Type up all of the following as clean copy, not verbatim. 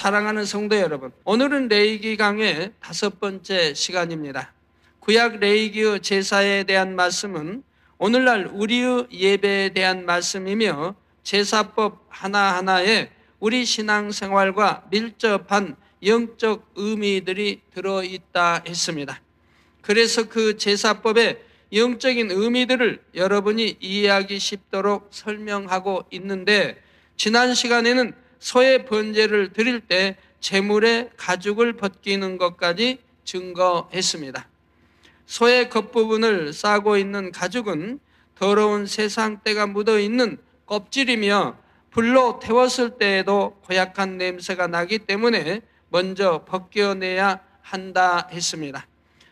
사랑하는 성도 여러분, 오늘은 레위기 강의 5번째 시간입니다. 구약 레위기의 제사에 대한 말씀은 오늘날 우리의 예배에 대한 말씀이며 제사법 하나하나에 우리 신앙생활과 밀접한 영적 의미들이 들어있다 했습니다. 그래서 그 제사법의 영적인 의미들을 여러분이 이해하기 쉽도록 설명하고 있는데, 지난 시간에는 소의 번제를 드릴 때 제물의 가죽을 벗기는 것까지 증거했습니다. 소의 겉부분을 싸고 있는 가죽은 더러운 세상 때가 묻어있는 껍질이며 불로 태웠을 때에도 고약한 냄새가 나기 때문에 먼저 벗겨내야 한다 했습니다.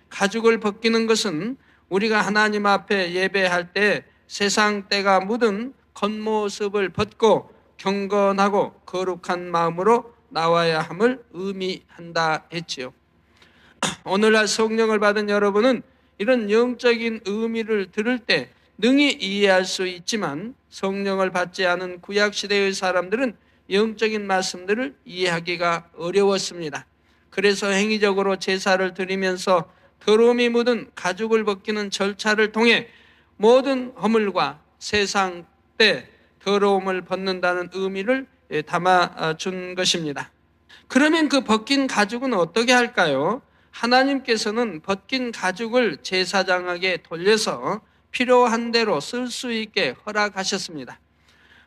가죽을 벗기는 것은 우리가 하나님 앞에 예배할 때 세상 때가 묻은 겉모습을 벗고 경건하고 거룩한 마음으로 나와야 함을 의미한다 했지요. 오늘날 성령을 받은 여러분은 이런 영적인 의미를 들을 때 능히 이해할 수 있지만, 성령을 받지 않은 구약시대의 사람들은 영적인 말씀들을 이해하기가 어려웠습니다. 그래서 행위적으로 제사를 드리면서 더러움이 묻은 가죽을 벗기는 절차를 통해 모든 허물과 세상 때 더러움을 벗는다는 의미를 담아준 것입니다. 그러면 그 벗긴 가죽은 어떻게 할까요? 하나님께서는 벗긴 가죽을 제사장에게 돌려서 필요한 대로 쓸 수 있게 허락하셨습니다.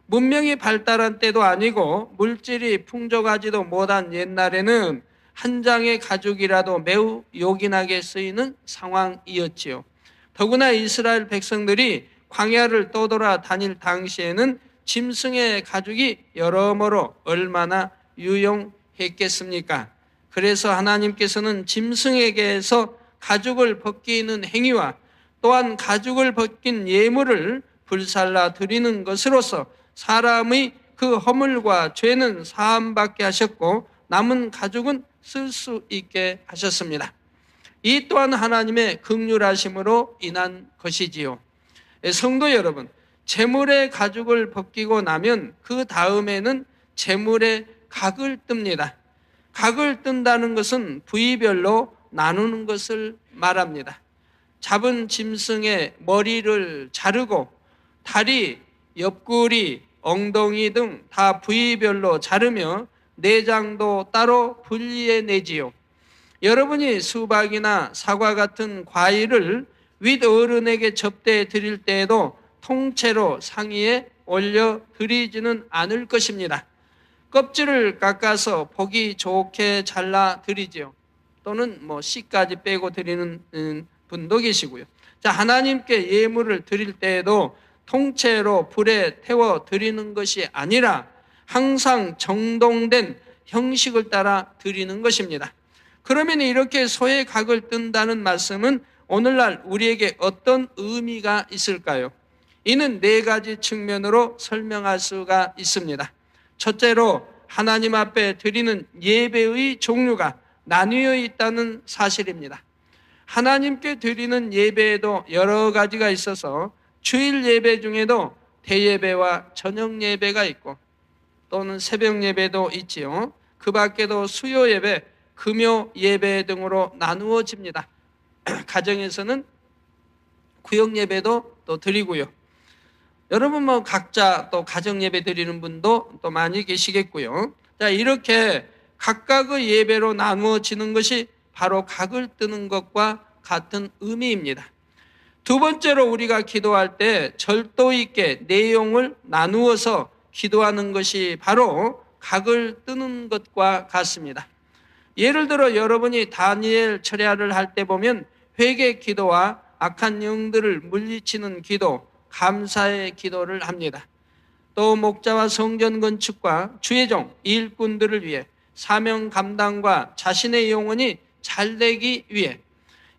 문명이 발달한 때도 아니고 물질이 풍족하지도 못한 옛날에는 한 장의 가죽이라도 매우 요긴하게 쓰이는 상황이었지요. 더구나 이스라엘 백성들이 광야를 떠돌아 다닐 당시에는 짐승의 가죽이 여러모로 얼마나 유용했겠습니까? 그래서 하나님께서는 짐승에게서 가죽을 벗기는 행위와 또한 가죽을 벗긴 예물을 불살라 드리는 것으로서 사람의 그 허물과 죄는 사함받게 하셨고 남은 가죽은 쓸 수 있게 하셨습니다. 이 또한 하나님의 긍휼하심으로 인한 것이지요. 성도 여러분, 제물의 가죽을 벗기고 나면 그 다음에는 제물의 각을 뜹니다. 각을 뜬다는 것은 부위별로 나누는 것을 말합니다. 잡은 짐승의 머리를 자르고 다리, 옆구리, 엉덩이 등 다 부위별로 자르며 내장도 따로 분리해내지요. 여러분이 수박이나 사과 같은 과일을 윗어른에게 접대해 드릴 때에도 통째로 상의에 올려 드리지는 않을 것입니다. 껍질을 깎아서 보기 좋게 잘라 드리지요. 또는 씨까지 빼고 드리는 분도 계시고요. 자, 하나님께 예물을 드릴 때에도 통째로 불에 태워 드리는 것이 아니라 항상 정돈된 형식을 따라 드리는 것입니다. 그러면 이렇게 소의 각을 뜬다는 말씀은 오늘날 우리에게 어떤 의미가 있을까요? 이는 4가지 측면으로 설명할 수가 있습니다. 첫째로 하나님 앞에 드리는 예배의 종류가 나뉘어 있다는 사실입니다. 하나님께 드리는 예배에도 여러 가지가 있어서 주일 예배 중에도 대예배와 저녁 예배가 있고 또는 새벽 예배도 있지요. 그 밖에도 수요 예배, 금요 예배 등으로 나누어집니다. 가정에서는 구역 예배도 또 드리고요. 여러분 각자 또 가정 예배 드리는 분도 또 많이 계시겠고요. 자, 이렇게 각각의 예배로 나누어지는 것이 바로 각을 뜨는 것과 같은 의미입니다. 두 번째로 우리가 기도할 때 절도 있게 내용을 나누어서 기도하는 것이 바로 각을 뜨는 것과 같습니다. 예를 들어 여러분이 다니엘 철야를 할 때 보면 회개 기도와 악한 영들을 물리치는 기도, 감사의 기도를 합니다. 또 목자와 성전 건축과 주의 종, 일꾼들을 위해 사명 감당과 자신의 영혼이 잘되기 위해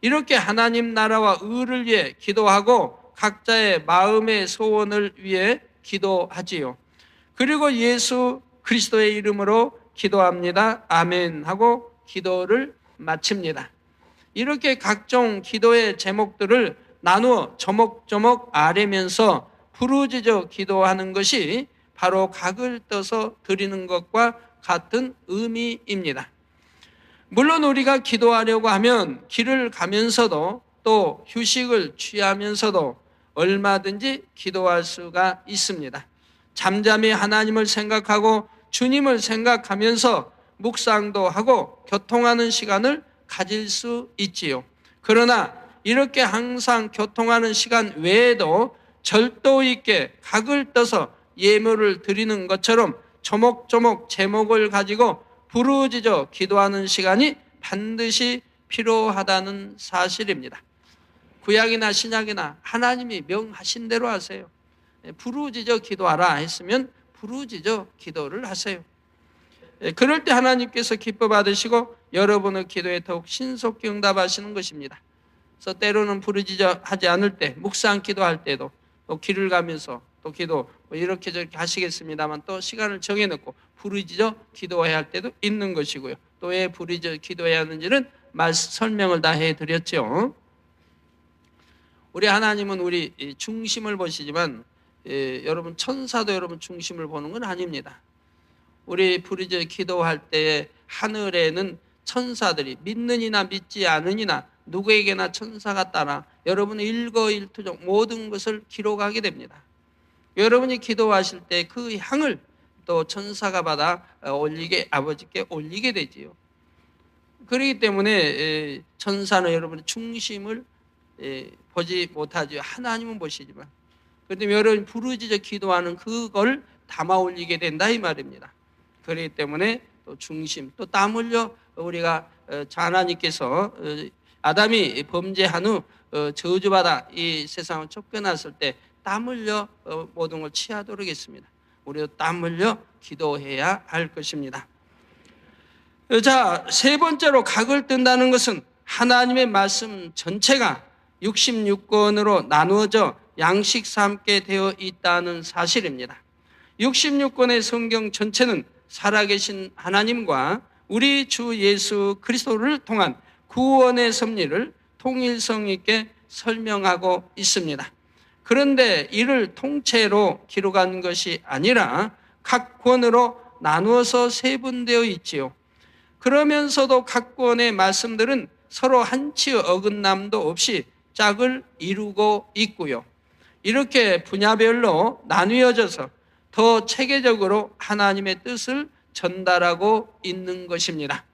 이렇게 하나님 나라와 의를 위해 기도하고 각자의 마음의 소원을 위해 기도하지요. 그리고 예수 그리스도의 이름으로 기도합니다. 아멘 하고 기도를 마칩니다. 이렇게 각종 기도의 제목들을 나누어 조목조목 아뢰면서 부르짖어 기도하는 것이 바로 각을 떠서 드리는 것과 같은 의미입니다. 물론 우리가 기도하려고 하면 길을 가면서도 또 휴식을 취하면서도 얼마든지 기도할 수가 있습니다. 잠잠히 하나님을 생각하고 주님을 생각하면서 묵상도 하고 교통하는 시간을 가질 수 있지요. 그러나 이렇게 항상 교통하는 시간 외에도 절도 있게 각을 떠서 예물을 드리는 것처럼 조목조목 제목을 가지고 부르짖어 기도하는 시간이 반드시 필요하다는 사실입니다. 구약이나 신약이나 하나님이 명하신 대로 하세요. 부르짖어 기도하라 했으면 부르짖어 기도를 하세요. 그럴 때 하나님께서 기뻐 받으시고 여러분의 기도에 더욱 신속히 응답하시는 것입니다. 그래서 때로는 부르짖어 하지 않을 때, 묵상 기도할 때도 또 길을 가면서 또 기도 이렇게 저렇게 하시겠습니다만 또 시간을 정해놓고 부르짖어 기도해야 할 때도 있는 것이고요. 또 왜 부르짖어 기도해야 하는지는 설명을 다 해드렸죠. 우리 하나님은 우리 중심을 보시지만 여러분 천사도 여러분 중심을 보는 건 아닙니다. 우리 부르짖어 기도할 때 하늘에는 천사들이 믿느니나 믿지 않으니나 누구에게나 천사가 따라 여러분의 일거일투족 모든 것을 기록하게 됩니다. 여러분이 기도하실 때 그 향을 또 천사가 받아 아버지께 올리게 되지요. 그렇기 때문에 천사는 여러분의 중심을 보지 못하죠. 하나님은 보시지만. 그런데 여러분이 부르짖어 기도하는 그걸 담아 올리게 된다 이 말입니다. 그렇기 때문에 또 중심, 또 땀 흘려 우리가 하나님께서 아담이 범죄한 후 저주받아 이 세상을 쫓겨났을 때 땀 흘려 모든 걸 취하도록 했습니다. 우리도 땀 흘려 기도해야 할 것입니다. 자, 세 번째로 각을 뜬다는 것은 하나님의 말씀 전체가 66권으로 나누어져 양식과 함께 되어 있다는 사실입니다. 66권의 성경 전체는 살아계신 하나님과 우리 주 예수 그리스도를 통한 구원의 섭리를 통일성 있게 설명하고 있습니다. 그런데 이를 통째로 기록한 것이 아니라 각 권으로 나누어서 세분되어 있지요. 그러면서도 각 권의 말씀들은 서로 한치의 어긋남도 없이 짝을 이루고 있고요. 이렇게 분야별로 나뉘어져서 더 체계적으로 하나님의 뜻을 전달하고 있는 것입니다.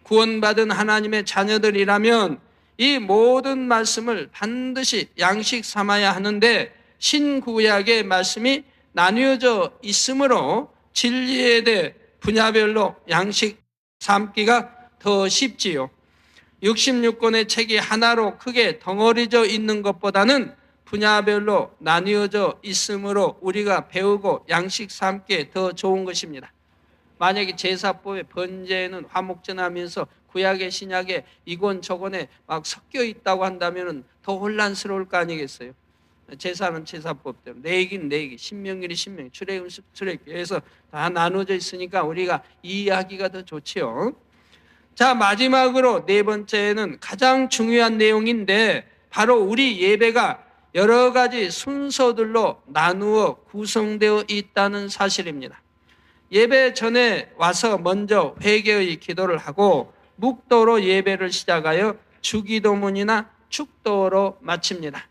구원받은 하나님의 자녀들이라면 이 모든 말씀을 반드시 양식 삼아야 하는데 신구약의 말씀이 나뉘어져 있으므로 진리에 대해 분야별로 양식 삼기가 더 쉽지요. 66권의 책이 하나로 크게 덩어리져 있는 것보다는 분야별로 나뉘어져 있으므로 우리가 배우고 양식 삼기에 더 좋은 것입니다. 만약에 제사법에 번제는 화목제하면서 구약의 신약에 이권 저권에 막 섞여 있다고 한다면 더 혼란스러울 거 아니겠어요? 제사는 제사법대로, 내기는 내기, 신명일이 신명, 출애굽은 출애굽, 그래서 다 나눠져 있으니까 우리가 이해하기가 더 좋지요. 자, 마지막으로 네 번째는 가장 중요한 내용인데 바로 우리 예배가 여러 가지 순서들로 나누어 구성되어 있다는 사실입니다. 예배 전에 와서 먼저 회개의 기도를 하고 묵도로 예배를 시작하여 주기도문이나 축도로 마칩니다.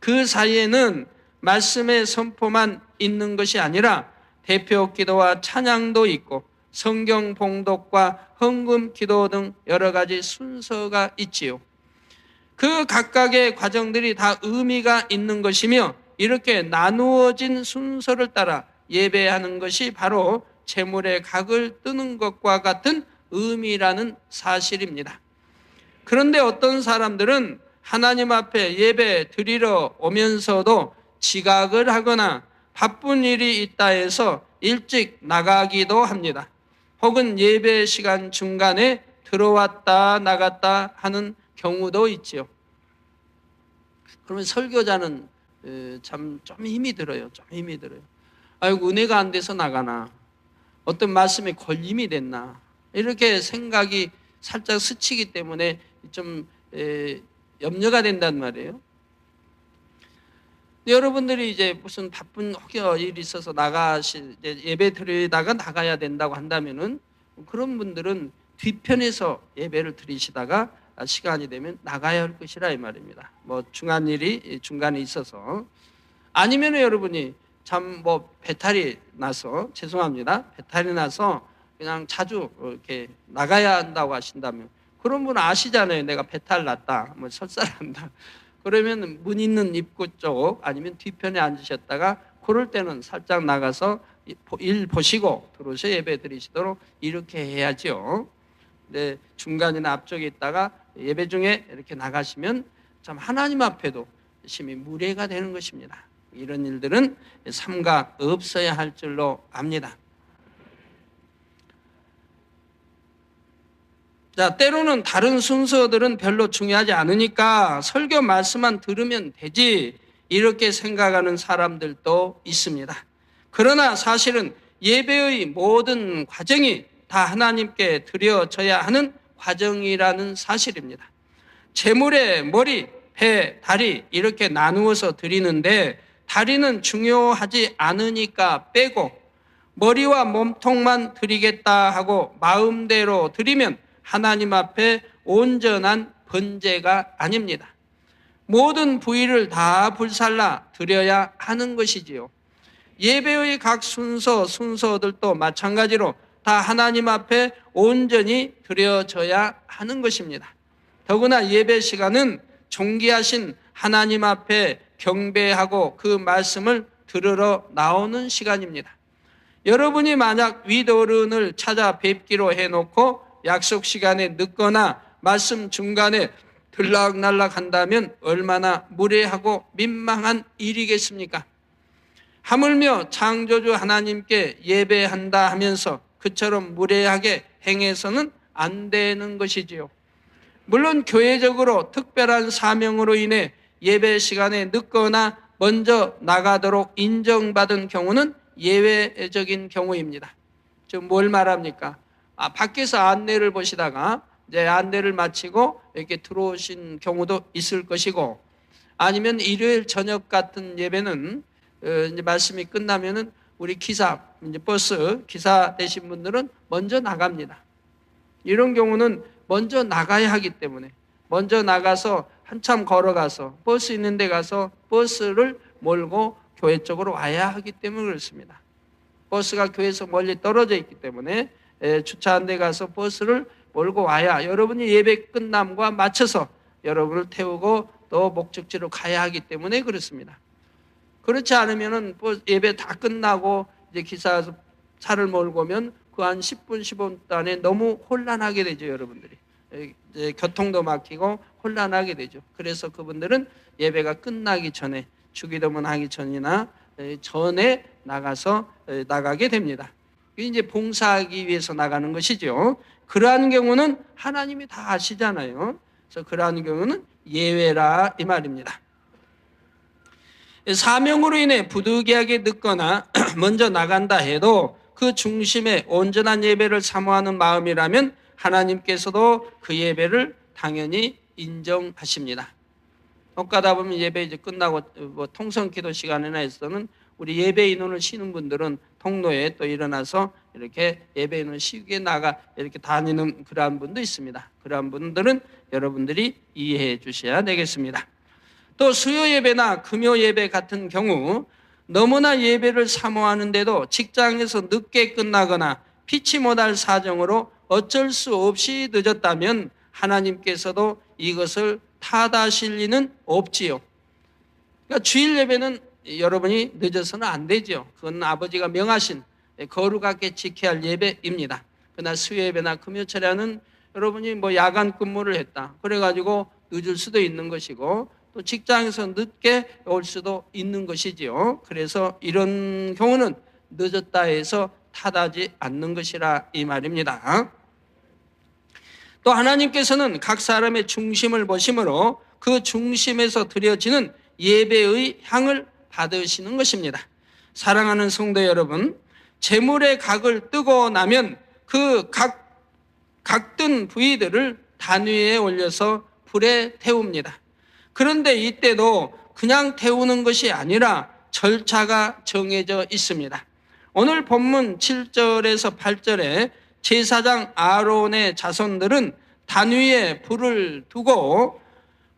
그 사이에는 말씀의 선포만 있는 것이 아니라 대표 기도와 찬양도 있고 성경 봉독과 헌금 기도 등 여러 가지 순서가 있지요. 그 각각의 과정들이 다 의미가 있는 것이며 이렇게 나누어진 순서를 따라 예배하는 것이 바로 제물의 각을 뜨는 것과 같은 의미라는 사실입니다. 그런데 어떤 사람들은 하나님 앞에 예배 드리러 오면서도 지각을 하거나 바쁜 일이 있다 해서 일찍 나가기도 합니다. 혹은 예배 시간 중간에 들어왔다 나갔다 하는 경우도 있지요. 그러면 설교자는 참 좀 힘이 들어요. 좀 힘이 들어요. 아이고, 은혜가 안 돼서 나가나, 어떤 말씀에 걸림이 됐나, 이렇게 생각이 살짝 스치기 때문에 좀 염려가 된단 말이에요. 여러분들이 이제 무슨 바쁜 혹여 일이 있어서 이제 예배 드리다가 나가야 된다고 한다면은 그런 분들은 뒤편에서 예배를 드리시다가 시간이 되면 나가야 할 것이라 이 말입니다. 뭐 중요한 일이 중간에 있어서, 아니면 여러분이 참 뭐 배탈이 나서, 죄송합니다, 배탈이 나서 그냥 자주 이렇게 나가야 한다고 하신다면, 그런 분 아시잖아요. 내가 배탈 났다, 뭐 설사한다. 그러면 문 있는 입구 쪽 아니면 뒤편에 앉으셨다가 그럴 때는 살짝 나가서 일 보시고 들어오셔 예배 드리시도록 이렇게 해야죠. 근데 중간이나 앞쪽에 있다가 예배 중에 이렇게 나가시면 참 하나님 앞에도 심히 무례가 되는 것입니다. 이런 일들은 삼가 없어야 할 줄로 압니다. 자, 때로는 다른 순서들은 별로 중요하지 않으니까 설교 말씀만 들으면 되지, 이렇게 생각하는 사람들도 있습니다. 그러나 사실은 예배의 모든 과정이 다 하나님께 드려져야 하는 과정이라는 사실입니다. 제물의 머리, 배, 다리 이렇게 나누어서 드리는데, 다리는 중요하지 않으니까 빼고 머리와 몸통만 드리겠다 하고 마음대로 드리면 하나님 앞에 온전한 번제가 아닙니다. 모든 부위를 다 불살라 드려야 하는 것이지요. 예배의 각 순서들도 마찬가지로 다 하나님 앞에 온전히 드려져야 하는 것입니다. 더구나 예배 시간은 존귀하신 하나님 앞에 경배하고 그 말씀을 들으러 나오는 시간입니다. 여러분이 만약 윗어른을 찾아뵙기로 해놓고 약속 시간에 늦거나 말씀 중간에 들락날락 한다면 얼마나 무례하고 민망한 일이겠습니까? 하물며 창조주 하나님께 예배한다 하면서 그처럼 무례하게 행해서는 안 되는 것이지요. 물론 교회적으로 특별한 사명으로 인해 예배 시간에 늦거나 먼저 나가도록 인정받은 경우는 예외적인 경우입니다. 지금 뭘 말합니까? 밖에서 안내를 보시다가 이제 안내를 마치고 이렇게 들어오신 경우도 있을 것이고, 아니면 일요일 저녁 같은 예배는 이제 말씀이 끝나면은 우리 기사, 이제 버스 기사 되신 분들은 먼저 나갑니다. 이런 경우는 먼저 나가야 하기 때문에 먼저 나가서 한참 걸어가서 버스 있는 데 가서 버스를 몰고 교회 쪽으로 와야 하기 때문에 그렇습니다. 버스가 교회에서 멀리 떨어져 있기 때문에 주차한 데 가서 버스를 몰고 와야 여러분이 예배 끝남과 맞춰서 여러분을 태우고 또 목적지로 가야 하기 때문에 그렇습니다. 그렇지 않으면은 예배 다 끝나고 이제 기사에서 차를 몰고 오면 그 한 10분, 15분 안에 너무 혼란하게 되죠, 여러분들이. 이제 교통도 막히고 혼란하게 되죠. 그래서 그분들은 예배가 끝나기 전에, 주기도문 하기 전이나 전에 나가게 됩니다. 이제 봉사하기 위해서 나가는 것이죠. 그러한 경우는 하나님이 다 아시잖아요. 그래서 그러한 경우는 예외라 이 말입니다. 사명으로 인해 부득이하게 늦거나 먼저 나간다 해도 그 중심에 온전한 예배를 사모하는 마음이라면 하나님께서도 그 예배를 당연히 인정하십니다. 가다 보면 예배 이제 끝나고 뭐 통성 기도 시간이나 해서는 우리 예배 인원을 쉬는 분들은 통로에 또 일어나서 이렇게 예배 인원 쉬게 나가 이렇게 다니는 그러한 분도 있습니다. 그러한 분들은 여러분들이 이해해 주셔야 되겠습니다. 또 수요 예배나 금요 예배 같은 경우 너무나 예배를 사모하는데도 직장에서 늦게 끝나거나 피치 못할 사정으로 어쩔 수 없이 늦었다면 하나님께서도 이것을 탓하실 리는 없지요. 그러니까 주일 예배는 여러분이 늦어서는 안 되죠. 그건 아버지가 명하신 거룩하게 지켜야 할 예배입니다. 그러나 수요 예배나 금요 철야는 여러분이 뭐 야간 근무를 했다 그래가지고 늦을 수도 있는 것이고, 또 직장에서 늦게 올 수도 있는 것이지요. 그래서 이런 경우는 늦었다 해서 탓하지 않는 것이라 이 말입니다. 또 하나님께서는 각 사람의 중심을 보심으로 그 중심에서 드려지는 예배의 향을 받으시는 것입니다. 사랑하는 성도 여러분, 제물의 각을 뜨고 나면 그 각든 부위들을 단 위에 올려서 불에 태웁니다. 그런데 이때도 그냥 태우는 것이 아니라 절차가 정해져 있습니다. 오늘 본문 7절에서 8절에 제사장 아론의 자손들은 단 위에 불을 두고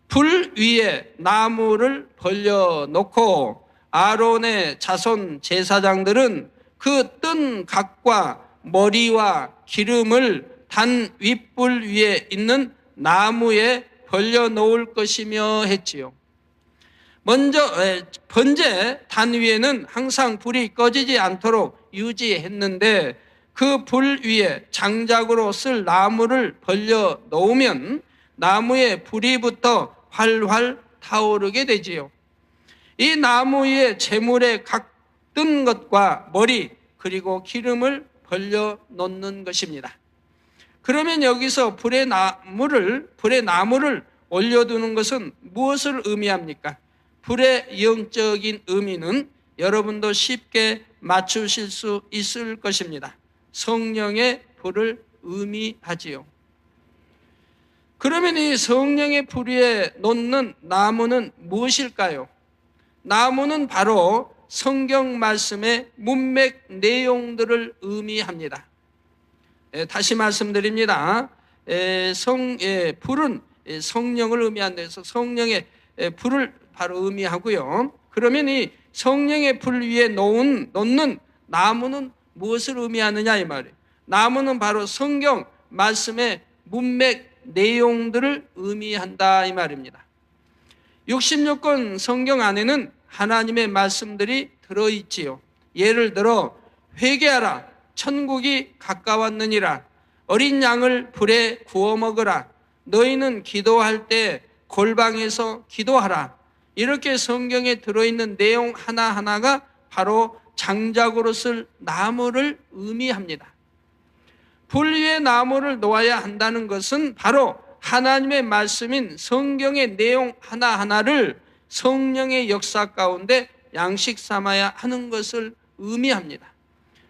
불 위에 나무를 벌려놓고 아론의 자손 제사장들은 그 뜬 각과 머리와 기름을 단 윗불 위에 있는 나무에 벌려놓을 것이며 했지요. 먼저 번제 단 위에는 항상 불이 꺼지지 않도록 유지했는데 그 불 위에 장작으로 쓸 나무를 벌려 놓으면 나무에 불이 붙어 활활 타오르게 되지요. 이 나무 위에 제물의 각 뜬 것과 머리 그리고 기름을 벌려 놓는 것입니다. 그러면 여기서 불의 나무를 올려두는 것은 무엇을 의미합니까? 불의 영적인 의미는 여러분도 쉽게 맞추실 수 있을 것입니다. 성령의 불을 의미하지요. 그러면 이 성령의 불 위에 놓는 나무는 무엇일까요? 나무는 바로 성경 말씀의 문맥 내용들을 의미합니다. 다시 말씀드립니다. 불은 성령을 의미한다 해서 성령의 불을 바로 의미하고요. 그러면 이 성령의 불 위에 놓는 나무는 무엇을 의미하느냐 이 말이에요. 나무는 바로 성경 말씀의 문맥 내용들을 의미한다 이 말입니다. 66권 성경 안에는 하나님의 말씀들이 들어있지요. 예를 들어 회개하라, 천국이 가까웠느니라, 어린 양을 불에 구워 먹으라, 너희는 기도할 때 골방에서 기도하라. 이렇게 성경에 들어있는 내용 하나하나가 바로 장작으로 쓸 나무를 의미합니다. 불 위에 나무를 놓아야 한다는 것은 바로 하나님의 말씀인 성경의 내용 하나하나를 성령의 역사 가운데 양식 삼아야 하는 것을 의미합니다.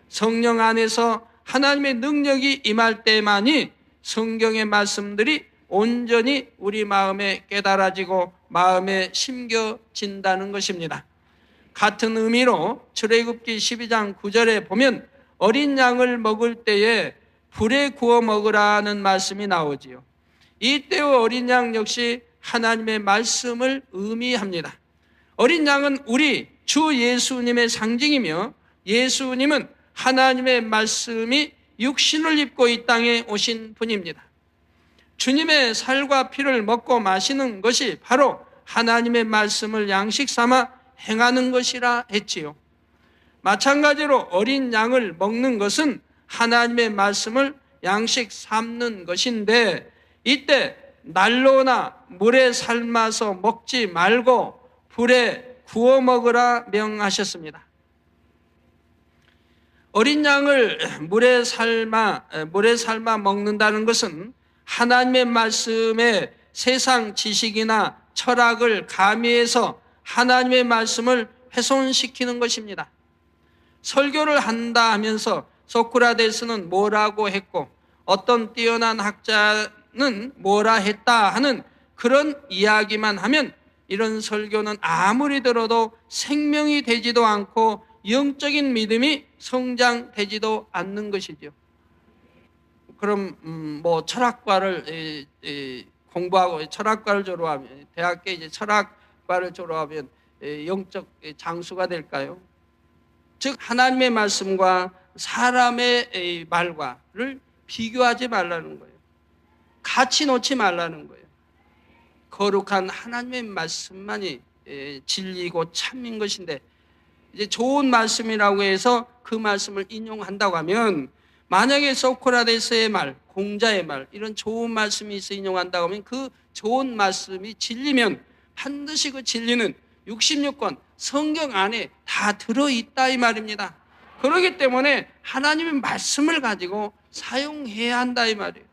성령 안에서 하나님의 능력이 임할 때만이 성경의 말씀들이 온전히 우리 마음에 깨달아지고 마음에 심겨진다는 것입니다. 같은 의미로 출애굽기 12장 9절에 보면 어린 양을 먹을 때에 불에 구워 먹으라는 말씀이 나오지요. 이때의 어린 양 역시 하나님의 말씀을 의미합니다. 어린 양은 우리 주 예수님의 상징이며 예수님은 하나님의 말씀이 육신을 입고 이 땅에 오신 분입니다. 주님의 살과 피를 먹고 마시는 것이 바로 하나님의 말씀을 양식 삼아 행하는 것이라 했지요. 마찬가지로 어린 양을 먹는 것은 하나님의 말씀을 양식 삼는 것인데 이때 난로나 물에 삶아서 먹지 말고 불에 구워 먹으라 명하셨습니다. 어린 양을 물에 삶아 먹는다는 것은 하나님의 말씀에 세상 지식이나 철학을 가미해서 하나님의 말씀을 훼손시키는 것입니다. 설교를 한다 하면서 소크라테스는 뭐라고 했고 어떤 뛰어난 학자는 뭐라 했다 하는 그런 이야기만 하면 이런 설교는 아무리 들어도 생명이 되지도 않고 영적인 믿음이 성장되지도 않는 것이죠. 그럼 철학과를 공부하고 철학과를 졸업하면 대학교 이제 철학과를 졸업하면 영적 장수가 될까요? 즉 하나님의 말씀과 사람의 말과를 비교하지 말라는 거예요. 같이 놓지 말라는 거예요. 거룩한 하나님의 말씀만이 진리고 참인 것인데 이제 좋은 말씀이라고 해서 그 말씀을 인용한다고 하면 만약에 소크라테스의 말, 공자의 말 이런 좋은 말씀이 있어 인용한다고 하면 그 좋은 말씀이 진리면 반드시 그 진리는 66권 성경 안에 다 들어있다 이 말입니다. 그렇기 때문에 하나님의 말씀을 가지고 사용해야 한다 이 말이에요.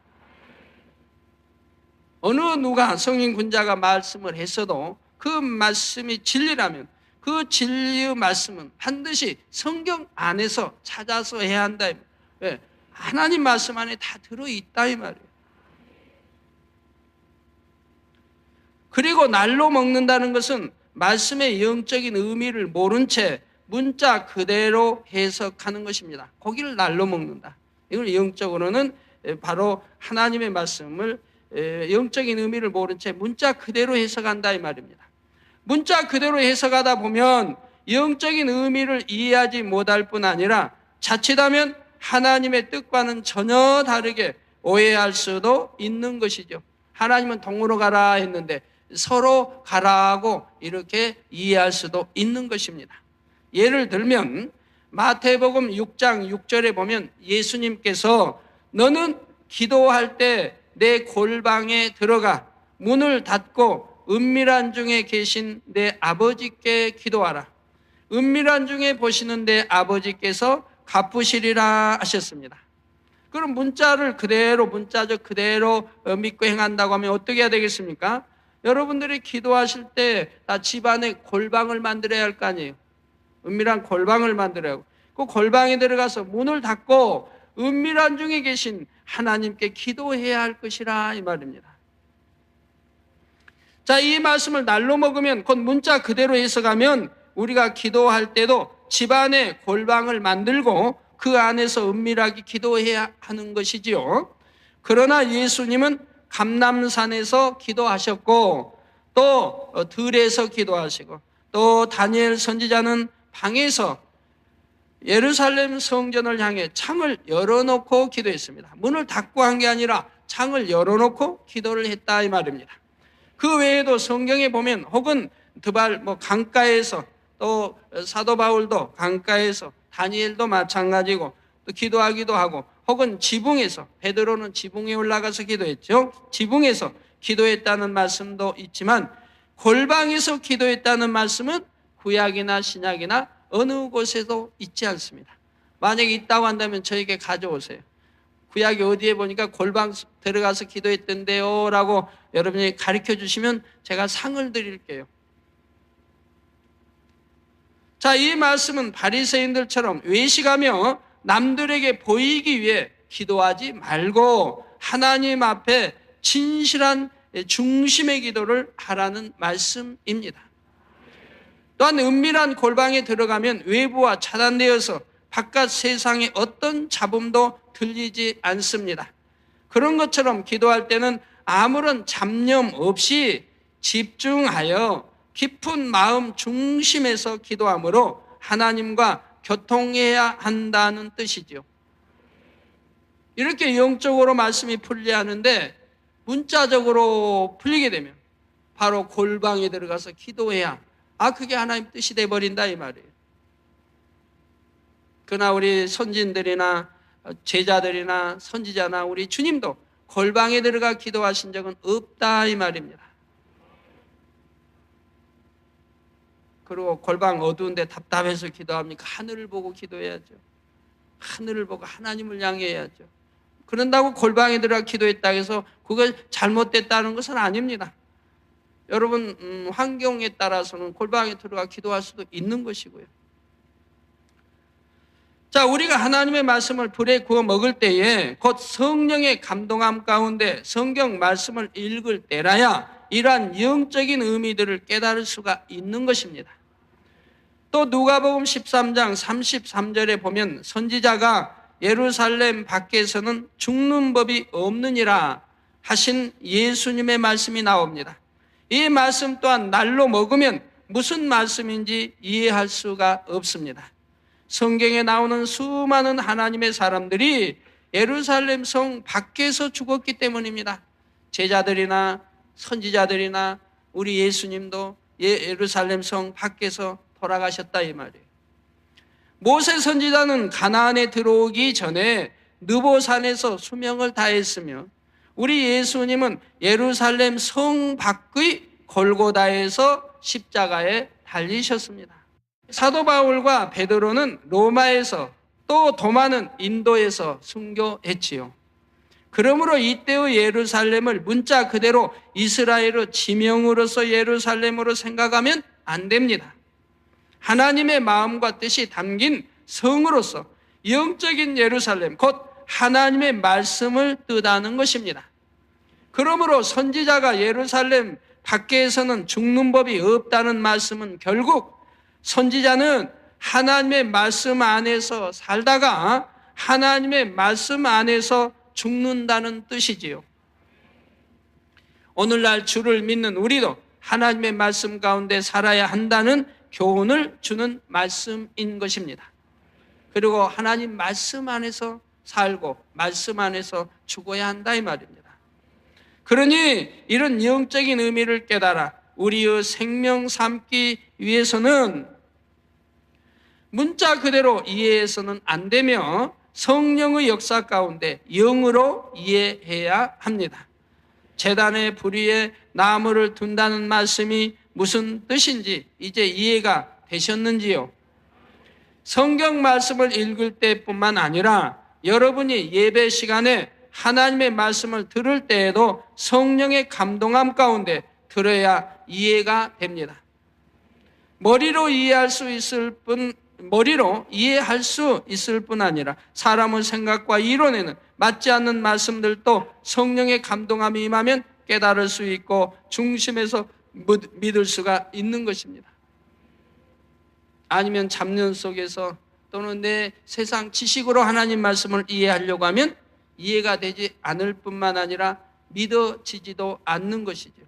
어느 누가 성인 군자가 말씀을 했어도 그 말씀이 진리라면 그 진리의 말씀은 반드시 성경 안에서 찾아서 해야 한다. 왜? 하나님 말씀 안에 다 들어있다 이 말이에요. 그리고 날로 먹는다는 것은 말씀의 영적인 의미를 모른 채 문자 그대로 해석하는 것입니다. 고기를 날로 먹는다. 이걸 영적으로는 바로 하나님의 말씀을 영적인 의미를 모른 채 문자 그대로 해석한다 이 말입니다. 문자 그대로 해석하다 보면 영적인 의미를 이해하지 못할 뿐 아니라 자칫하면 하나님의 뜻과는 전혀 다르게 오해할 수도 있는 것이죠. 하나님은 동으로 가라 했는데 서로 가라고 이렇게 이해할 수도 있는 것입니다. 예를 들면 마태복음 6장 6절에 보면 예수님께서 너는 기도할 때 내 골방에 들어가 문을 닫고 은밀한 중에 계신 내 아버지께 기도하라. 은밀한 중에 보시는 내 아버지께서 갚으시리라 하셨습니다. 그럼 문자적 그대로 믿고 행한다고 하면 어떻게 해야 되겠습니까? 여러분들이 기도하실 때 다 집안에 골방을 만들어야 할 거 아니에요. 은밀한 골방을 만들어야 하고 그 골방에 들어가서 문을 닫고 은밀한 중에 계신 하나님께 기도해야 할 것이라 이 말입니다. 자, 이 말씀을 날로 먹으면 곧 문자 그대로 해석하면 우리가 기도할 때도 집안에 골방을 만들고 그 안에서 은밀하게 기도해야 하는 것이지요. 그러나 예수님은 감람산에서 기도하셨고 또 들에서 기도하시고 또 다니엘 선지자는 방에서 예루살렘 성전을 향해 창을 열어놓고 기도했습니다. 문을 닫고 한 게 아니라 창을 열어놓고 기도를 했다 이 말입니다. 그 외에도 성경에 보면 혹은 강가에서 또 사도 바울도 강가에서 다니엘도 마찬가지고 또 기도하기도 하고 혹은 지붕에서 베드로는 지붕에 올라가서 기도했죠. 지붕에서 기도했다는 말씀도 있지만 골방에서 기도했다는 말씀은 구약이나 신약이나 어느 곳에도 있지 않습니다. 만약에 있다고 한다면 저에게 가져오세요. 구약이 어디에 보니까 골방 들어가서 기도했던데요 라고 여러분이 가르쳐 주시면 제가 상을 드릴게요. 자, 이 말씀은 바리새인들처럼 외식하며 남들에게 보이기 위해 기도하지 말고 하나님 앞에 진실한 중심의 기도를 하라는 말씀입니다. 또한 은밀한 골방에 들어가면 외부와 차단되어서 바깥 세상의 어떤 잡음도 들리지 않습니다. 그런 것처럼 기도할 때는 아무런 잡념 없이 집중하여 깊은 마음 중심에서 기도함으로 하나님과 교통해야 한다는 뜻이죠. 이렇게 영적으로 말씀이 풀려야 하는데 문자적으로 풀리게 되면 바로 골방에 들어가서 기도해야 그게 하나님 뜻이 돼버린다 이 말이에요. 그러나 우리 선진들이나 제자들이나 선지자나 우리 주님도 골방에 들어가 기도하신 적은 없다 이 말입니다. 그리고 골방 어두운데 답답해서 기도합니까? 하늘을 보고 기도해야죠. 하늘을 보고 하나님을 향해야죠. 그런다고 골방에 들어가 기도했다 해서 그걸 잘못됐다는 것은 아닙니다. 여러분 환경에 따라서는 골방에 들어가 기도할 수도 있는 것이고요. 자, 우리가 하나님의 말씀을 불에 구워 먹을 때에 곧 성령의 감동함 가운데 성경 말씀을 읽을 때라야 이러한 영적인 의미들을 깨달을 수가 있는 것입니다. 또 누가복음 13장 33절에 보면 선지자가 예루살렘 밖에서는 죽는 법이 없느니라 하신 예수님의 말씀이 나옵니다. 이 말씀 또한 날로 먹으면 무슨 말씀인지 이해할 수가 없습니다. 성경에 나오는 수많은 하나님의 사람들이 예루살렘 성 밖에서 죽었기 때문입니다. 제자들이나 선지자들이나 우리 예수님도 예루살렘 성 밖에서 돌아가셨다 이 말이에요. 모세 선지자는 가나안에 들어오기 전에 느보산에서 수명을 다했으며 우리 예수님은 예루살렘 성 밖의 골고다에서 십자가에 달리셨습니다. 사도 바울과 베드로는 로마에서 또 도마는 인도에서 순교했지요. 그러므로 이때의 예루살렘을 문자 그대로 이스라엘의 지명으로서 예루살렘으로 생각하면 안 됩니다. 하나님의 마음과 뜻이 담긴 성으로서 영적인 예루살렘, 곧 하나님의 말씀을 뜻하는 것입니다. 그러므로 선지자가 예루살렘 밖에서는 죽는 법이 없다는 말씀은 결국 선지자는 하나님의 말씀 안에서 살다가 하나님의 말씀 안에서 죽는다는 뜻이지요. 오늘날 주를 믿는 우리도 하나님의 말씀 가운데 살아야 한다는 교훈을 주는 말씀인 것입니다. 그리고 하나님 말씀 안에서 살고 말씀 안에서 죽어야 한다 이 말입니다. 그러니 이런 영적인 의미를 깨달아 우리의 생명 삼기 위해서는 문자 그대로 이해해서는 안 되며 성령의 역사 가운데 영으로 이해해야 합니다. 제단의 불 위에 나무를 둔다는 말씀이 무슨 뜻인지 이제 이해가 되셨는지요? 성경 말씀을 읽을 때뿐만 아니라 여러분이 예배 시간에 하나님의 말씀을 들을 때에도 성령의 감동함 가운데 들어야 이해가 됩니다. 머리로 이해할 수 있을 뿐 아니라 사람의 생각과 이론에는 맞지 않는 말씀들도 성령의 감동함이 임하면 깨달을 수 있고 중심에서 믿을 수가 있는 것입니다. 아니면 잡념 속에서 또는 내 세상 지식으로 하나님 말씀을 이해하려고 하면 이해가 되지 않을 뿐만 아니라 믿어지지도 않는 것이죠.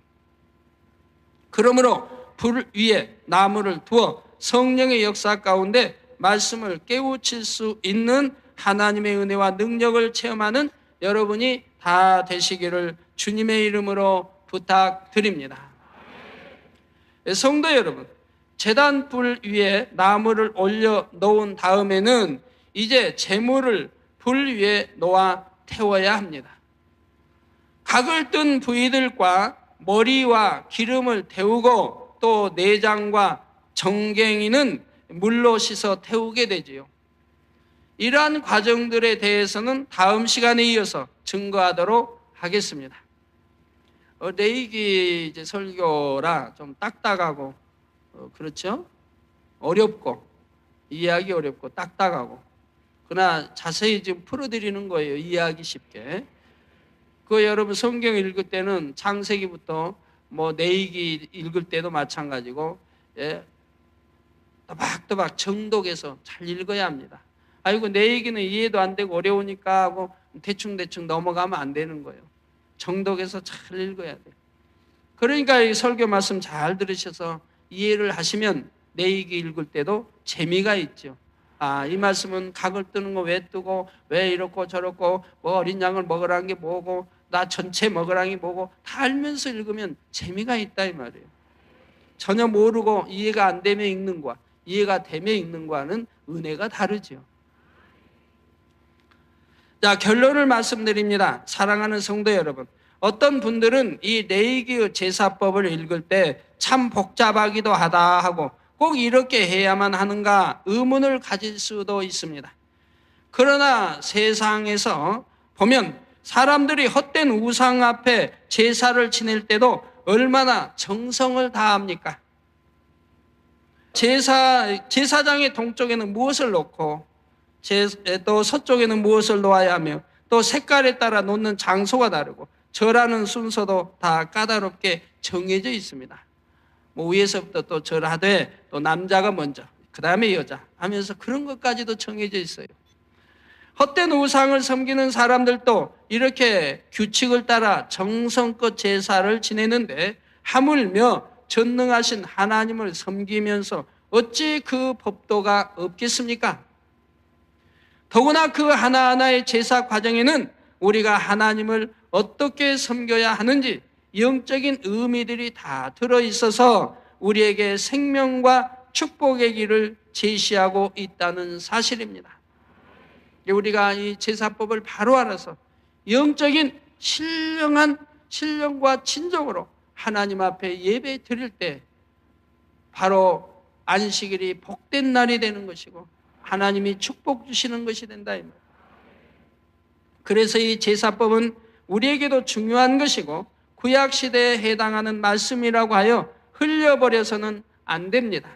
그러므로 불 위에 나무를 두어 성령의 역사 가운데 말씀을 깨우칠 수 있는 하나님의 은혜와 능력을 체험하는 여러분이 다 되시기를 주님의 이름으로 부탁드립니다. 성도 여러분, 제단 불 위에 나무를 올려 놓은 다음에는 이제 제물을 불 위에 놓아 태워야 합니다. 각을 뜬 부위들과 머리와 기름을 태우고 또 내장과 정갱이는 물로 씻어 태우게 되지요. 이러한 과정들에 대해서는 다음 시간에 이어서 증거하도록 하겠습니다. 내이기 이제 설교라 좀 딱딱하고 그렇죠? 어렵고 이해하기 어렵고 딱딱하고 그러나 자세히 지금 풀어드리는 거예요. 이해하기 쉽게. 그 여러분 성경 읽을 때는 창세기부터 뭐 내이기 읽을 때도 마찬가지고 또박또박 정독해서 잘 읽어야 합니다. 아이고 내 얘기는 이해도 안 되고 어려우니까 하고 대충 넘어가면 안 되는 거예요. 정독해서 잘 읽어야 돼요. 그러니까 이 설교 말씀 잘 들으셔서 이해를 하시면 내 얘기 읽을 때도 재미가 있죠. 아, 이 말씀은 각을 뜨는 거 왜 뜨고 왜 이렇고 저렇고 뭐 어린 양을 먹으라는 게 뭐고 나 전체 먹으라는 게 뭐고 다 알면서 읽으면 재미가 있다 이 말이에요. 전혀 모르고 이해가 안 되면 읽는 거와 이해가 되면 읽는 거와는 은혜가 다르죠. 자, 결론을 말씀드립니다. 사랑하는 성도 여러분, 어떤 분들은 이 레위기 제사법을 읽을 때 참 복잡하기도 하다 하고 꼭 이렇게 해야만 하는가 의문을 가질 수도 있습니다. 그러나 세상에서 보면 사람들이 헛된 우상 앞에 제사를 지낼 때도 얼마나 정성을 다합니까? 제사장의 동쪽에는 무엇을 놓고 또 서쪽에는 무엇을 놓아야 하며 또 색깔에 따라 놓는 장소가 다르고 절하는 순서도 다 까다롭게 정해져 있습니다. 뭐 위에서부터 또 절하되 또 남자가 먼저 그 다음에 여자 하면서 그런 것까지도 정해져 있어요. 헛된 우상을 섬기는 사람들도 이렇게 규칙을 따라 정성껏 제사를 지내는데 하물며 전능하신 하나님을 섬기면서 어찌 그 법도가 없겠습니까? 더구나 그 하나하나의 제사 과정에는 우리가 하나님을 어떻게 섬겨야 하는지 영적인 의미들이 다 들어있어서 우리에게 생명과 축복의 길을 제시하고 있다는 사실입니다. 우리가 이 제사법을 바로 알아서 영적인 신령과 진정으로 하나님 앞에 예배 드릴 때 바로 안식일이 복된 날이 되는 것이고 하나님이 축복 주시는 것이 된다 이 말. 그래서 이 제사법은 우리에게도 중요한 것이고 구약 시대에 해당하는 말씀이라고 하여 흘려버려서는 안 됩니다.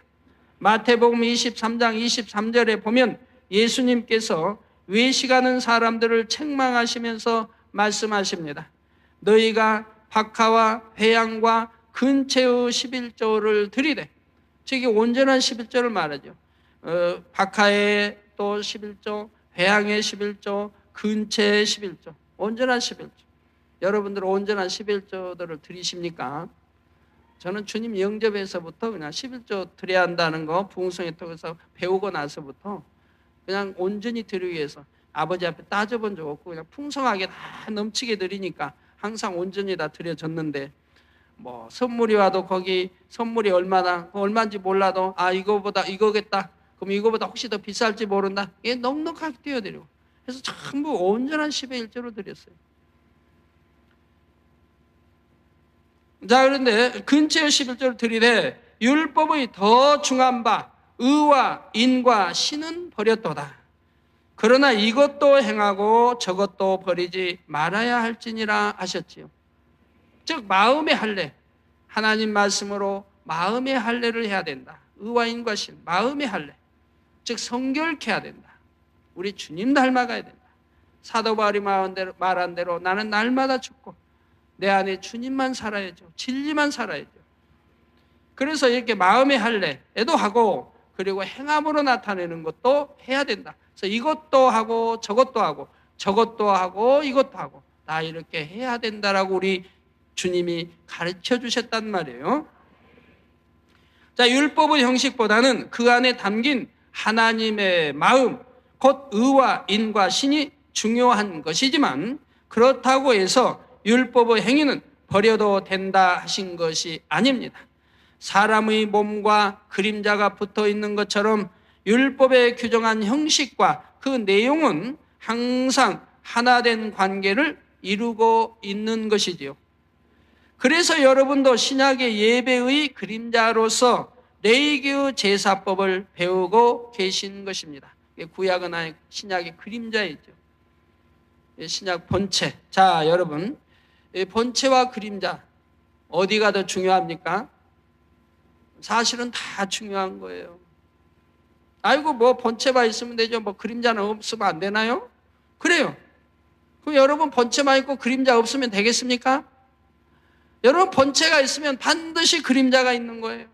마태복음 23장 23절에 보면 예수님께서 외식하는 사람들을 책망하시면서 말씀하십니다. 너희가 박하와 회양과 근체의 11조를 드리되, 즉 온전한 11조를 말하죠. 박하의 또 11조, 회양의 11조, 근체의 11조, 온전한 11조. 여러분들 온전한 11조들을 드리십니까? 저는 주님 영접에서부터 그냥 11조 드려야 한다는 거 부흥성에 통해서 배우고 나서부터 그냥 온전히 드리기 위해서 아버지 앞에 따져본 적 없고 그냥 풍성하게 다 넘치게 드리니까 항상 온전히 다 드려졌는데, 뭐 선물이 와도 거기 선물이 얼마인지 몰라도 이거보다 이거겠다, 그럼 이거보다 혹시 더 비쌀지 모른다, 이게 넉넉하게 띄워드리고, 그래서 전부 온전한 10의 1조로 드렸어요. 자, 그런데 근처의 11조를 드리되 율법의 더 중한 바 의와 인과 신은 버렸도다. 그러나 이것도 행하고 저것도 버리지 말아야 할지니라 하셨지요. 즉 마음의 할례, 하나님 말씀으로 마음의 할례를 해야 된다. 의와 인과 신, 마음의 할례, 즉 성결케 해야 된다. 우리 주님 닮아가야 된다. 사도 바울이 말한 대로 나는 날마다 죽고 내 안에 주님만 살아야죠. 진리만 살아야죠. 그래서 이렇게 마음의 할례에도 하고, 그리고 행함으로 나타내는 것도 해야 된다. 그래서 이것도 하고 저것도 하고 저것도 하고 이것도 하고 다 이렇게 해야 된다라고 우리 주님이 가르쳐 주셨단 말이에요. 자, 율법의 형식보다는 그 안에 담긴 하나님의 마음, 곧 의와 인과 신이 중요한 것이지만, 그렇다고 해서 율법의 행위는 버려도 된다 하신 것이 아닙니다. 사람의 몸과 그림자가 붙어 있는 것처럼 율법에 규정한 형식과 그 내용은 항상 하나된 관계를 이루고 있는 것이지요. 그래서 여러분도 신약의 예배의 그림자로서 레위기의 제사법을 배우고 계신 것입니다. 구약은 아니고 신약의 그림자이죠. 신약 본체. 자, 여러분, 본체와 그림자 어디가 더 중요합니까? 사실은 다 중요한 거예요. 아이고 뭐 본체만 있으면 되죠, 뭐 그림자는 없으면 안 되나요? 그래요. 그럼 여러분 본체만 있고 그림자 없으면 되겠습니까? 여러분 본체가 있으면 반드시 그림자가 있는 거예요.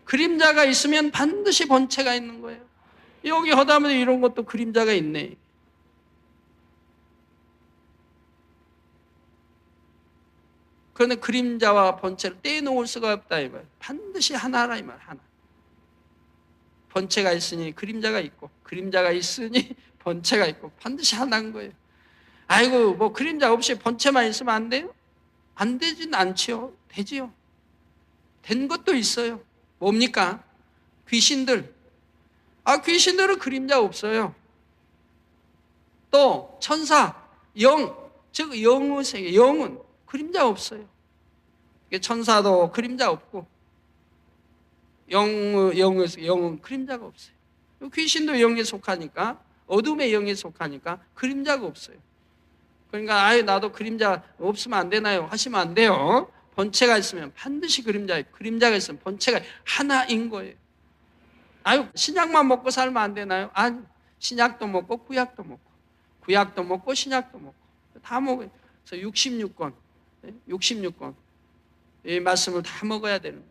그림자가 있으면 반드시 본체가 있는 거예요. 여기 허다면 이런 것도 그림자가 있네. 그런데 그림자와 본체를 떼놓을 수가 없다 이 말. 반드시 하나라 이 말. 하나. 본체가 있으니 그림자가 있고, 그림자가 있으니 본체가 있고, 반드시 하나인 거예요. 아이고 뭐 그림자 없이 본체만 있으면 안 돼요? 안 되진 않지요. 되지요. 된 것도 있어요. 뭡니까? 귀신들. 귀신들은 그림자 없어요. 또 천사, 영, 즉 영의 세계, 영은 그림자 없어요. 천사도 그림자 없고 영은 그림자가 없어요. 귀신도 영에 속하니까, 어둠의 영에 속하니까 그림자가 없어요. 그러니까 나도 그림자 없으면 안 되나요? 하시면 안 돼요. 본체가 있으면 반드시 그림자가 있으면 본체가 하나인 거예요. 신약만 먹고 살면 안 되나요? 아니, 신약도 먹고 구약도 먹고, 구약도 먹고 신약도 먹고 다 먹어요. 그래서 66권 이 말씀을 다 먹어야 되는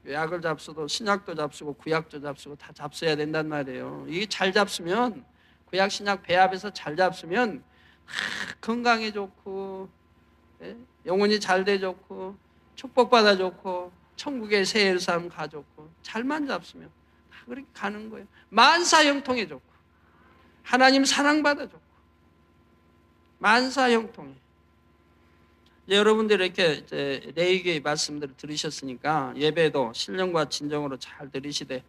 거예요. 약을 잡수도 신약도 잡수고 구약도 잡수고 다 잡숴야 된단 말이에요. 이게 잘 잡수면, 구약 신약 배합해서 잘 잡수면 건강에 좋고, 영혼이 잘 돼 좋고, 축복받아 좋고, 천국에 새 예루살렘 가 좋고, 잘만 잡수면 다 그렇게 가는 거예요. 만사형통에 좋고, 하나님 사랑받아 좋고, 만사형통에. 여러분들이 이렇게 레위기의 말씀들을 들으셨으니까 예배도 신령과 진정으로 잘 들으시되,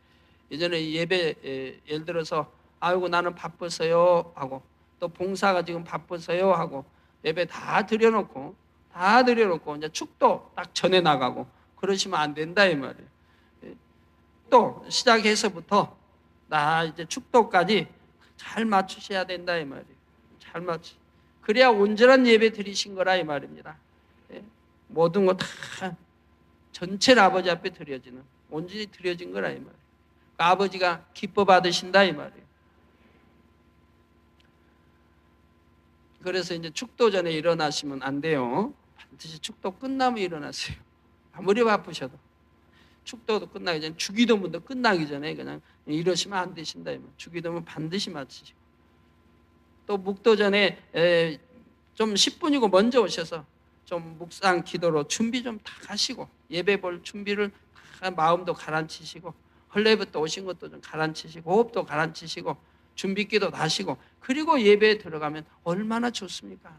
예전에 예배 예를 들어서 아이고 나는 바빠서요 하고, 또 봉사가 지금 바빠서요 하고, 예배 다 드려놓고 이제 축도 딱 전에 나가고 그러시면 안 된다 이 말이에요. 또 시작해서부터 나 이제 축도까지 잘 맞추셔야 된다 이 말이에요. 잘 맞추. 그래야 온전한 예배 드리신 거라 이 말입니다. 모든 거 다 전체를 아버지 앞에 드려지는, 온전히 드려진 거라 이 말이에요. 아버지가 기뻐 받으신다 이 말이에요. 그래서 이제 축도 전에 일어나시면 안 돼요. 반드시 축도 끝나면 일어나세요. 아무리 바쁘셔도. 축도도 끝나기 전에, 주기도문도 끝나기 전에 그냥 이러시면 안 되신다. 주기도문 반드시 마치시고. 또 묵도 전에 좀 10분이고 먼저 오셔서 좀 묵상 기도로 준비 좀 다 하시고, 예배 볼 준비를 다 마음도 가라앉히시고, 헐레부터 오신 것도 좀 가라앉히시고, 호흡도 가라앉히시고, 준비 기도 다 하시고, 그리고 예배에 들어가면 얼마나 좋습니까?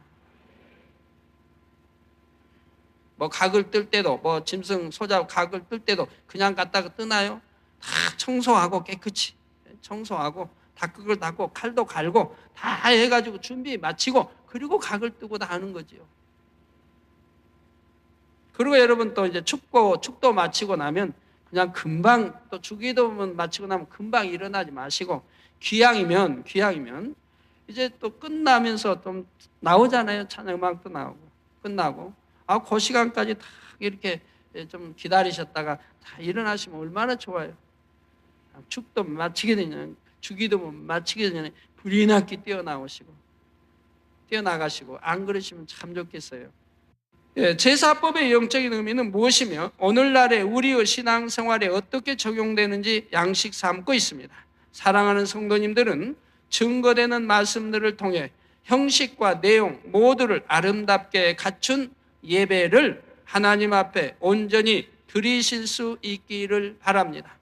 뭐 각을 뜰 때도, 뭐 짐승 소자 각을 뜰 때도 그냥 갖다가 뜨나요? 다 청소하고 깨끗이 청소하고 닭극을 닦고 칼도 갈고 다 해가지고 준비 마치고 그리고 각을 뜨고 다 하는 거지요. 그리고 여러분 또 이제 축도 마치고 나면 그냥 금방, 또 주기도문 마치고 나면 금방 일어나지 마시고, 귀향이면 이제 또 끝나면서 좀 나오잖아요. 찬양음악도 나오고 끝나고 그 시간까지 다 이렇게 좀 기다리셨다가 다 일어나시면 얼마나 좋아요. 축도 마치게 되면, 주기도문 마치게 전에 불이 났게 뛰어나가시고 안 그러시면 참 좋겠어요. 제사법의 영적인 의미는 무엇이며 오늘날의 우리의 신앙생활에 어떻게 적용되는지 양식 삼고 있습니다. 사랑하는 성도님들은 증거되는 말씀들을 통해 형식과 내용 모두를 아름답게 갖춘 예배를 하나님 앞에 온전히 드리실 수 있기를 바랍니다.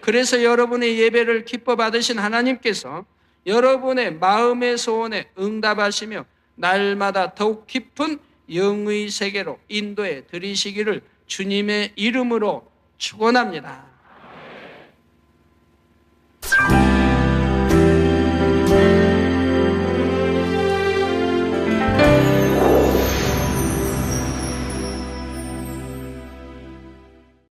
그래서 여러분의 예배를 기뻐 받으신 하나님께서 여러분의 마음의 소원에 응답하시며 날마다 더욱 깊은 영의 세계로 인도해 드리시기를 주님의 이름으로 축원합니다.